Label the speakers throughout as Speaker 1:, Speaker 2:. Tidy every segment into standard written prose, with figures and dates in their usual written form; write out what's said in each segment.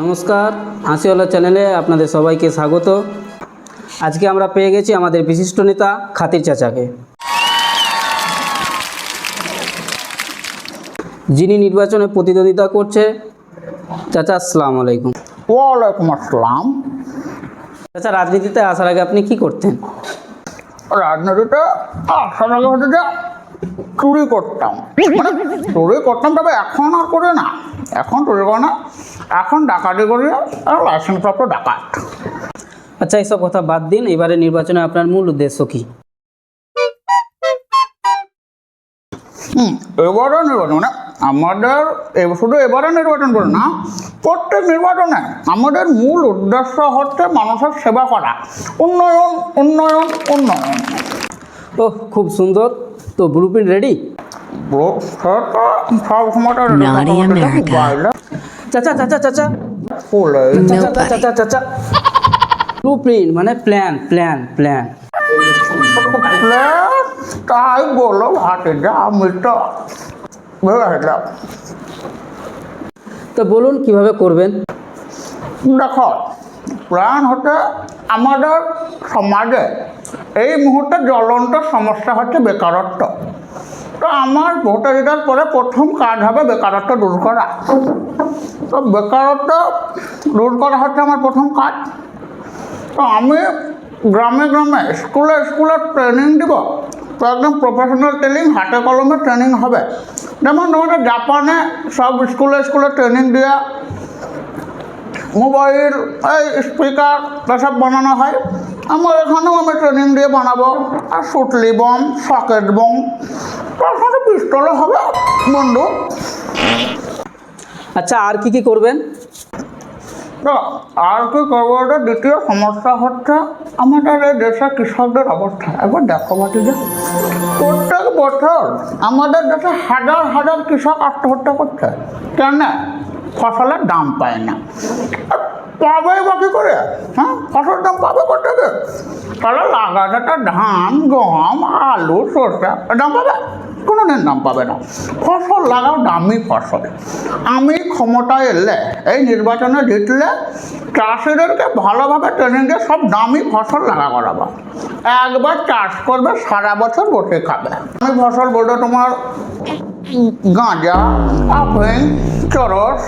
Speaker 1: নমস্কার, হাসিওয়ালা চ্যানেলে আপনাদের সবাইকে স্বাগত। আজকে আমরা পেয়ে গেছি আমাদের বিশিষ্ট নেতা খাতির চাচাকে, যিনি নির্বাচনে প্রতিদ্বন্দ্বিতা করছে। চাচা, আসসালামু আলাইকুম।
Speaker 2: ওয়ালাইকুম আসসালাম।
Speaker 1: চাচা, রাজনীতিতে আসার আগে আপনি কি করতেন?
Speaker 2: রাজনীতিতে আসার আগে হচ্ছে যে চুরি করতাম, চুরি করতাম, তবে এখন আর করি না। এখন চুরি করে না, এখন ডাকাতি করি, আর লাইসেন্স প্রাপ্ত ডাকাত।
Speaker 1: আচ্ছা, এইসব কথা বাদ দিন। এবারে নির্বাচনে আপনার মূল উদ্দেশ্য কি?
Speaker 2: এবারে নির্বাচন মানে আমাদের শুধু এবারে নির্বাচন করে না, প্রত্যেক নির্বাচনে আমাদের মূল উদ্দেশ্য হচ্ছে মানুষের সেবা করা। উন্নয়ন উন্নয়ন উন্নয়ন।
Speaker 1: ওহ, খুব সুন্দর। তো ব্লুপ্রিন্ট রেডি?
Speaker 2: সব সময়টা
Speaker 1: চাচা চাচা চাচা চাচা চাচা, ব্লুপ্রিন্ট মানে প্ল্যান প্ল্যান প্ল্যান।
Speaker 2: তাই বলো ভাতিজা, আমি তো ভেবেছিলাম।
Speaker 1: তো বলুন কিভাবে করবেন?
Speaker 2: দেখো, প্ল্যান হচ্ছে আমাদের সমাজে এই মুহূর্তে জ্বলন্ত সমস্যা হচ্ছে বেকারত্ব। তো আমার ভোটাধিকার পরে প্রথম কাজ হবে বেকারত্ব দূর করা। তো বেকারত্ব দূর করা হচ্ছে আমার প্রথম কাজ। তো আমি গ্রামে গ্রামে স্কুলে স্কুলে ট্রেনিং দিব। তো একদম প্রফেশনাল ট্রেনিং, হাতে কলমে ট্রেনিং হবে। যেমন তোমাদের জাপানে সব স্কুলে স্কুলে ট্রেনিং দেওয়া, মোবাইল, এই স্পিকার এসব বানানো হয়। আমার এখানেও আমি ট্রেনিং দিয়ে বানাবো। আর সুটলি বম, সকেট বম, তার সাথে পিস্তলও হবে, বন্ধু।
Speaker 1: আচ্ছা, আর কি কি করবেন?
Speaker 2: আর কি করবো? এটা দ্বিতীয় সমস্যা হচ্ছে আমাদের এই দেশের কৃষকদের অবস্থা। একবার দেখো ভাতিজা, প্রত্যেক বছর আমাদের দেশে হাজার হাজার কৃষক আত্মহত্যা করছে। কেন? ফসলের দাম পায় না। পাবে বা কী করে? হ্যাঁ, ফসলের দাম পাবে কোথেকে? তাহলে লাগাটা ধান, গম, আলু, সরষে দাম পাবে? কোনোদিন দাম পাবে না। ফসল লাগাও, দামি ফসল। আমি ক্ষমতায় এলে, এই নির্বাচনে জিতলে, চাষিদেরকে ভালোভাবে ট্রেনিং দিয়ে সব দামি ফসল লাগা করাবো। একবার চাষ করবে, সারা বছর বসে খাবে। আমি ফসল বলতে তোমার গাঁজা, আফিং, চরস,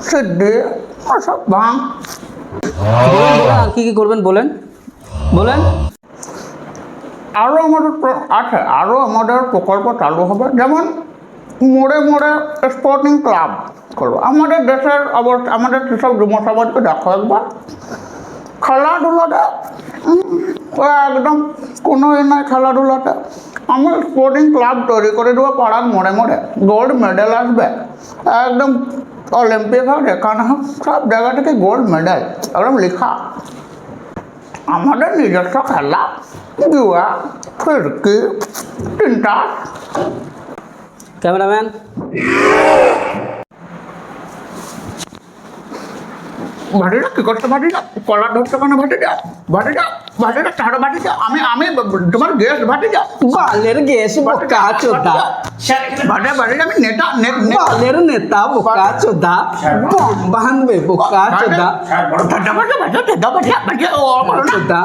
Speaker 2: সিদ্ধি, সব ভাঙ।
Speaker 1: আর কি কি করবেন বলেন বলেন।
Speaker 2: আরও আমাদের আছে, আরও আমাদের প্রকল্প চালু হবে। যেমন মোড়ে মোড়ে স্পোর্টিং ক্লাব করবো। আমাদের দেশের অবস্থা, আমাদের কৃষক যুব সমাজকে দেখো একবার, খেলাধুলাটা একদম কোনো নয়। খেলাধুলাটা আমার স্পোর্টিং ক্লাব তৈরি করে দেবো পাড়ার মোড়ে মোড়ে। গোল্ড মেডেল আসবে, একদম অলিম্পিক হোক, যেখানে হোক, সব জায়গা থেকে গোল্ড মেডেল একদম লেখা। আমাদের নিজস্ব খেলা, জুয়া, ফিরকি, তিনটা।
Speaker 1: ক্যামেরাম্যান,
Speaker 2: ভাটিটা কি করছে? ভাটিটা কলার ধরছে কেন? ভাটিটা ভাটিটা ভাটিটা ছাড়ো। ভাটিটা আমি আমি তোমার গেস্ট। ভাটিটা
Speaker 1: বালের গ্যাস বোকা চোদা,
Speaker 2: ভাটিটা ভাটিটা আমি নেতা
Speaker 1: বালের নেতা বোকা চোদা, বম বাঁধবে বোকা চোদা।
Speaker 2: ভাটিটা ভাটিটা ভাটিটা ভাটিটা ভাটিটা
Speaker 1: চোদা।